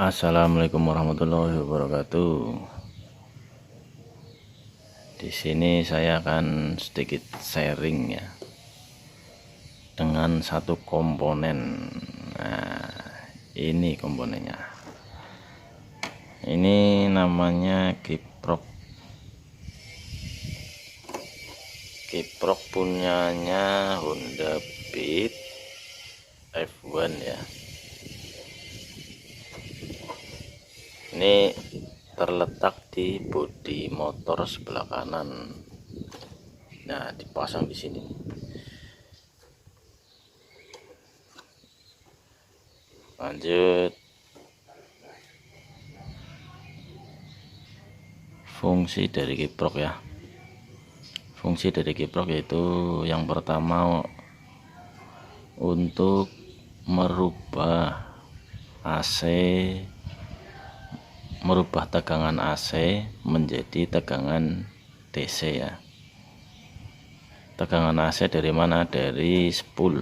Assalamualaikum warahmatullahi wabarakatuh. Di sini saya akan sedikit sharing ya dengan satu komponen. Nah, ini komponennya. Ini namanya kiprok. Kiprok punyanya Honda Beat F1 ya. Ini terletak di bodi motor sebelah kanan. Nah, dipasang di sini. Lanjut. Fungsi dari kiprok ya. Fungsi dari kiprok yaitu yang pertama untuk merubah tegangan AC menjadi tegangan DC ya. Tegangan AC dari mana? Dari spool.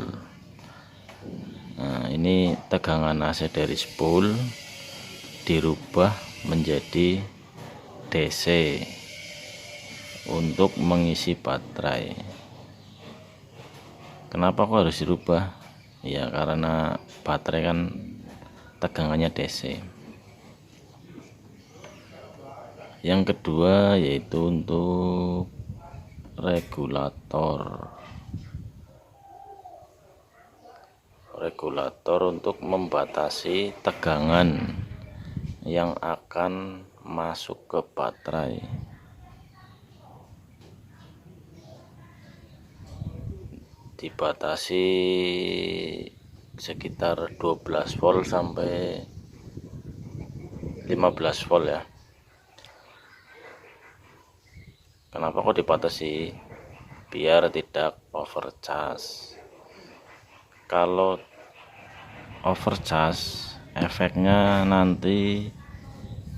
Nah, ini tegangan AC dari spool dirubah menjadi DC untuk mengisi baterai. Kenapa kok harus dirubah? Ya karena baterai kan tegangannya DC. Yang kedua yaitu untuk regulator untuk membatasi tegangan yang akan masuk ke baterai. Dibatasi sekitar 12 volt sampai 15 volt ya. Kenapa kok dibatasi? Biar tidak overcharge. Kalau overcharge efeknya nanti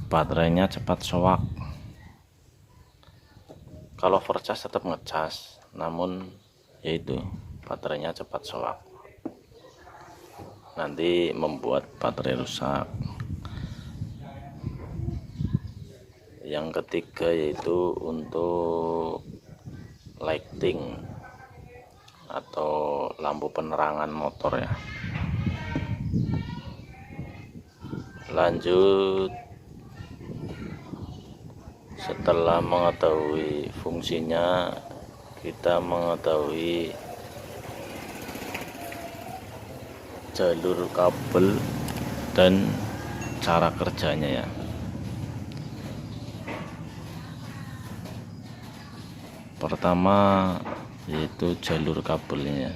baterainya cepat soak. Kalau overcharge tetap ngecas, namun yaitu baterainya cepat soak, nanti membuat baterai rusak. Yang ketiga yaitu untuk lighting atau lampu penerangan motor ya. Lanjut, setelah mengetahui fungsinya, kita mengetahui jalur kabel dan cara kerjanya ya. Pertama yaitu jalur kabelnya.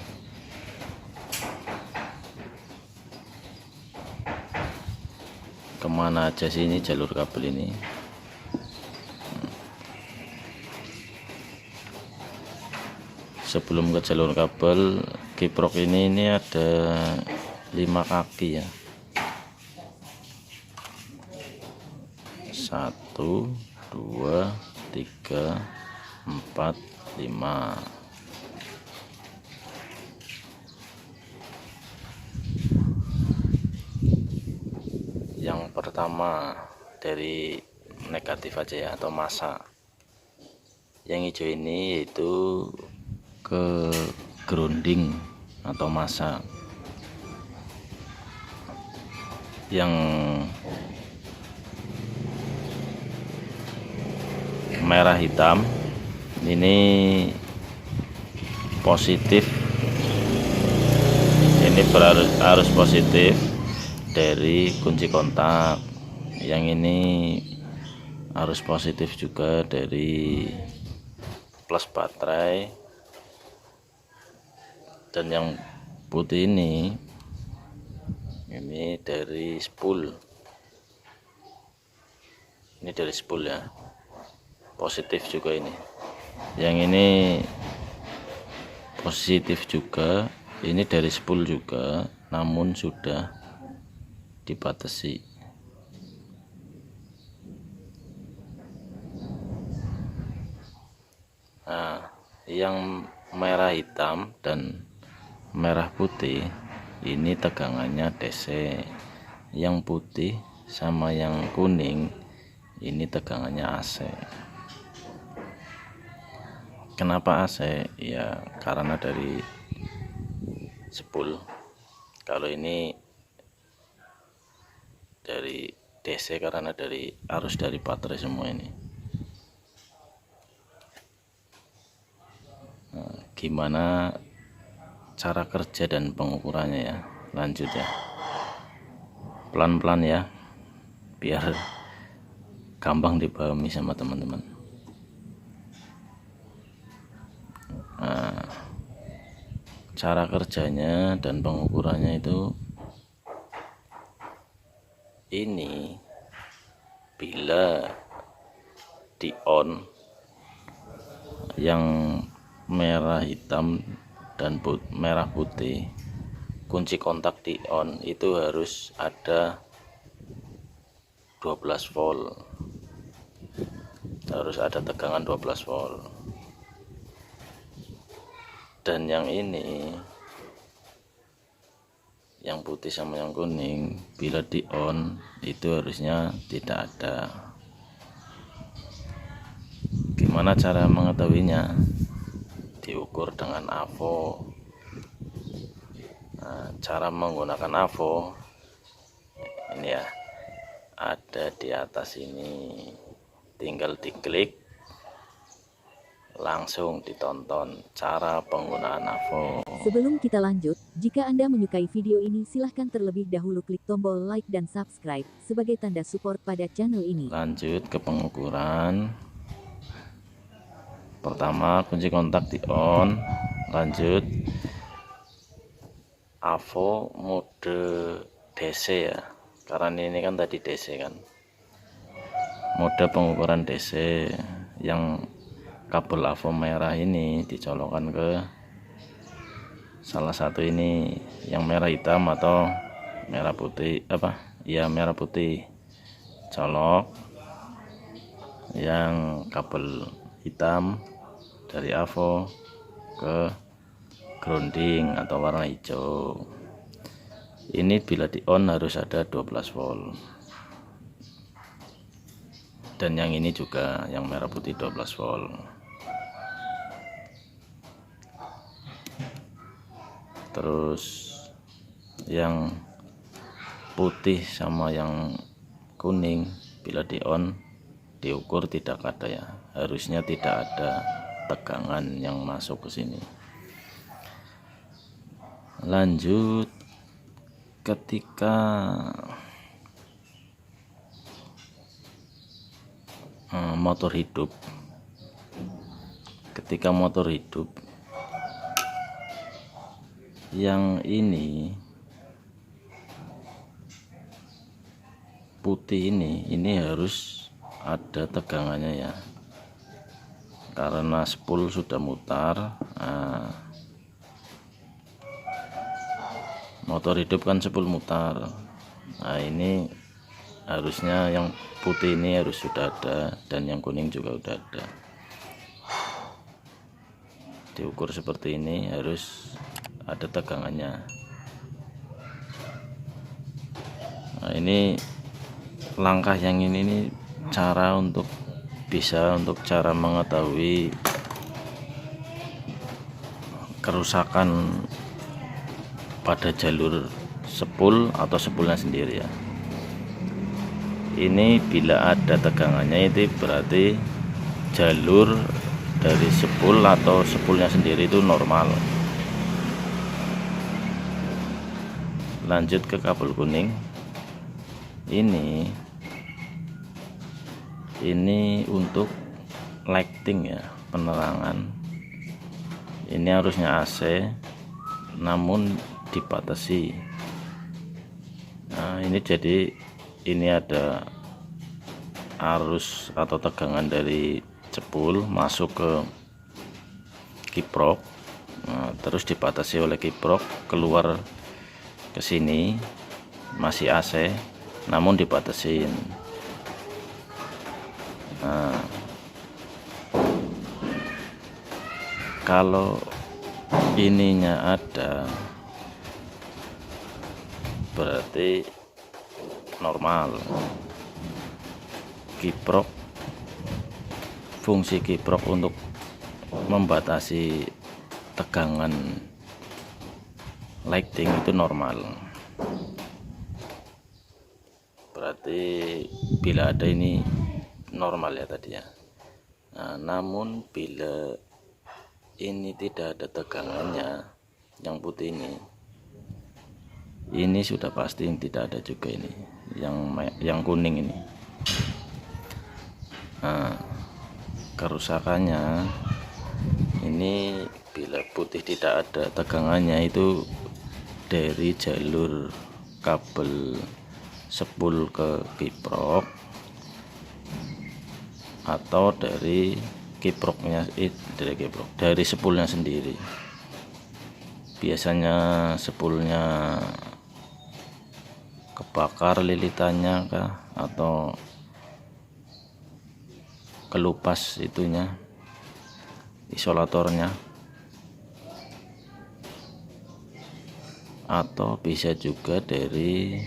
Kemana aja sih ini jalur kabel ini? Sebelum ke jalur kabel, kiprok ini ada 5 kaki ya. 1, 2, 3, 4, 5. Yang pertama dari negatif aja ya, atau massa. Yang hijau ini yaitu ke grounding atau massa. Yang merah hitam ini positif. Ini arus positif dari kunci kontak. Yang ini arus positif juga dari plus baterai. Dan yang putih ini dari spool. Ini dari spool ya, positif juga ini. Yang ini positif juga, ini dari spool juga, namun sudah dibatasi. Nah, yang merah hitam dan merah putih ini tegangannya DC, yang putih sama yang kuning ini tegangannya AC. Kenapa AC? Ya karena dari spool. Kalau ini dari DC karena dari arus dari baterai semua ini. Nah, gimana cara kerja dan pengukurannya ya? Lanjut ya, pelan-pelan ya, biar gampang dipahami sama teman-teman. Nah, cara kerjanya dan pengukurannya itu ini, bila di on yang merah hitam dan merah putih, kunci kontak di on itu harus ada 12 volt, harus ada tegangan 12 volt. Dan yang ini, yang putih sama yang kuning, bila di on itu harusnya tidak ada. Gimana cara mengetahuinya? Diukur dengan AVO. Nah, cara menggunakan AVO ini ya, ada di atas ini, tinggal diklik, langsung ditonton cara penggunaan AVO. Sebelum kita lanjut, jika Anda menyukai video ini silahkan terlebih dahulu klik tombol like dan subscribe sebagai tanda support pada channel ini. Lanjut ke pengukuran. Pertama kunci kontak di on, lanjut AVO mode DC ya, karena ini kan tadi DC kan, mode pengukuran DC. Yang kabel AVO merah ini dicolokkan ke salah satu ini, yang merah hitam atau merah putih, merah putih, colok yang kabel hitam dari AVO ke grounding atau warna hijau. Ini bila di on harus ada 12 volt, dan yang ini juga yang merah putih 12 volt. Terus yang putih sama yang kuning bila di on diukur tidak ada ya, harusnya tidak ada tegangan yang masuk ke sini. Lanjut, ketika motor hidup, yang ini putih ini harus ada tegangannya ya, karena spool sudah mutar. Nah, motor hidup kan spool mutar. Nah, ini harusnya yang putih ini harus sudah ada, dan yang kuning juga udah ada. Diukur seperti ini, harus ada tegangannya. Nah, ini langkah yang ini cara untuk cara mengetahui kerusakan pada jalur spool atau spoolnya sendiri ya. Ini bila ada tegangannya itu berarti jalur dari spool atau spoolnya sendiri itu normal. Lanjut ke kabel kuning. Ini untuk lighting ya, penerangan. Ini harusnya AC namun dibatasi. Nah, ini jadi ini ada arus atau tegangan dari spool masuk ke kiprok. Nah, terus dibatasi oleh kiprok, keluar ke sini masih AC namun dibatasin. Nah, kalau ininya ada berarti normal. Kiprok, fungsi kiprok untuk membatasi tegangan lighting itu normal. Berarti bila ada ini normal ya tadi ya. Nah, namun bila ini tidak ada tegangannya, yang putih ini sudah pasti tidak ada juga ini, yang kuning ini. Nah, kerusakannya ini bila putih tidak ada tegangannya itu dari jalur kabel spool ke kiprok atau dari kiproknya, dari spoolnya sendiri. Biasanya spoolnya kebakar lilitannya kah, atau kelupas itunya, isolatornya, atau bisa juga dari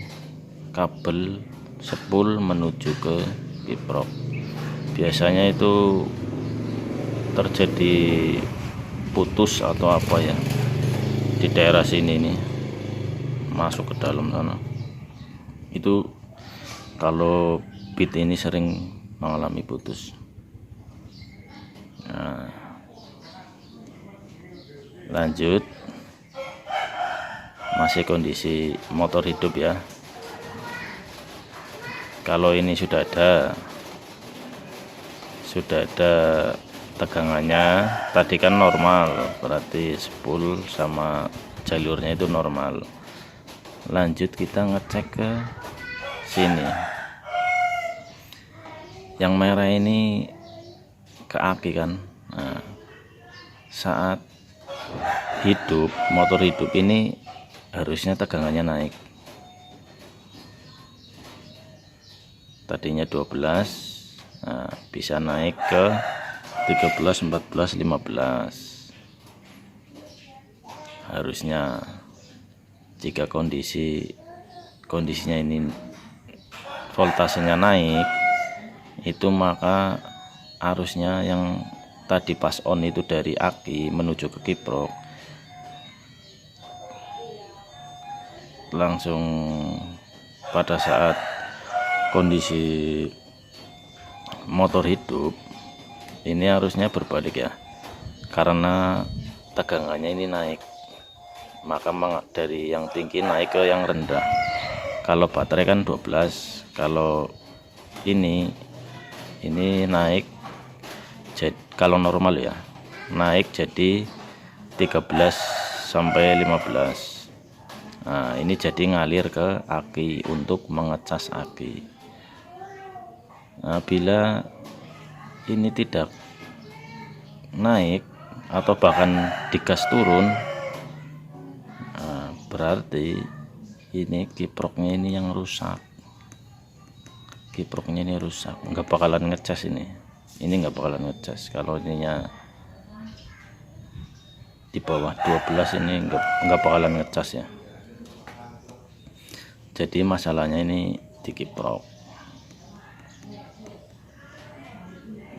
kabel spool menuju ke kiprok. Biasanya itu terjadi putus atau apa ya di daerah sini nih, masuk ke dalam sana. Itu kalau bit ini sering mengalami putus. Nah, lanjut, masih kondisi motor hidup ya. Kalau ini sudah ada tegangannya, tadi kan normal, berarti spool sama jalurnya itu normal. Lanjut kita ngecek ke sini. Yang merah ini ke aki kan. Nah, saat hidup, motor hidup ini harusnya tegangannya naik. Tadinya 12, nah, bisa naik ke 13, 14, 15 harusnya. Jika kondisinya ini voltasenya naik, itu maka arusnya yang tadi pas on itu dari aki menuju ke kiprok langsung pada saat kondisi motor hidup ini harusnya berbalik ya, karena tegangannya ini naik, maka dari yang tinggi naik ke yang rendah. Kalau baterai kan 12, kalau ini naik, jadi kalau normal ya naik jadi 13 sampai 15. Nah, ini jadi ngalir ke aki untuk mengecas aki. Nah, bila ini tidak naik atau bahkan digas turun, nah, berarti ini kiproknya ini yang rusak. Kiproknya ini rusak, nggak bakalan ngecas ini nggak bakalan ngecas. Kalau ininya di bawah 12 ini nggak bakalan ngecas ya. Jadi masalahnya ini di kiprok.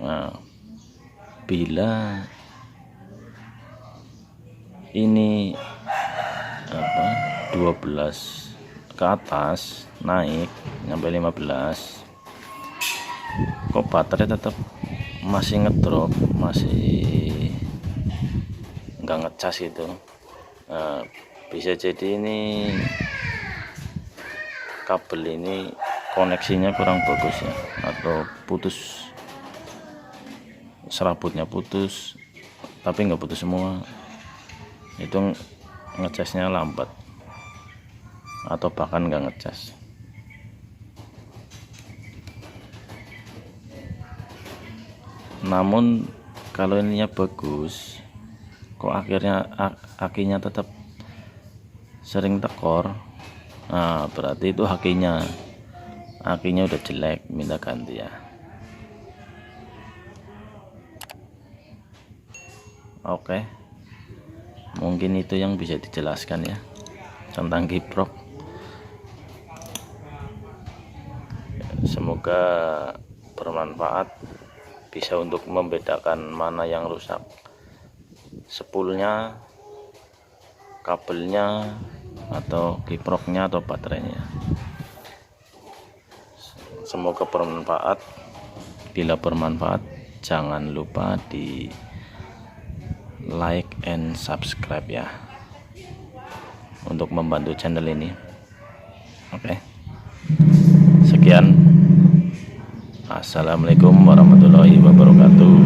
Nah, bila ini 12 ke atas naik sampai 15, kok baterai tetap masih ngedrop, masih nggak ngecas gitu. Nah, bisa jadi ini kabel ini koneksinya kurang bagus ya, atau putus, serabutnya putus, tapi nggak putus semua, itu ngecasnya lambat atau bahkan nggak ngecas. Namun kalau ininya bagus, kok akhirnya akinya tetap sering tekor, nah berarti itu akinya udah jelek, minta ganti ya. Oke, mungkin itu yang bisa dijelaskan ya tentang kiprok. Semoga bermanfaat, bisa untuk membedakan mana yang rusak, spoolnya, kabelnya, atau kiproknya, atau baterainya. Semoga bermanfaat. Bila bermanfaat, jangan lupa di like and subscribe ya, untuk membantu channel ini. Oke, sekian. Assalamualaikum warahmatullahi wabarakatuh.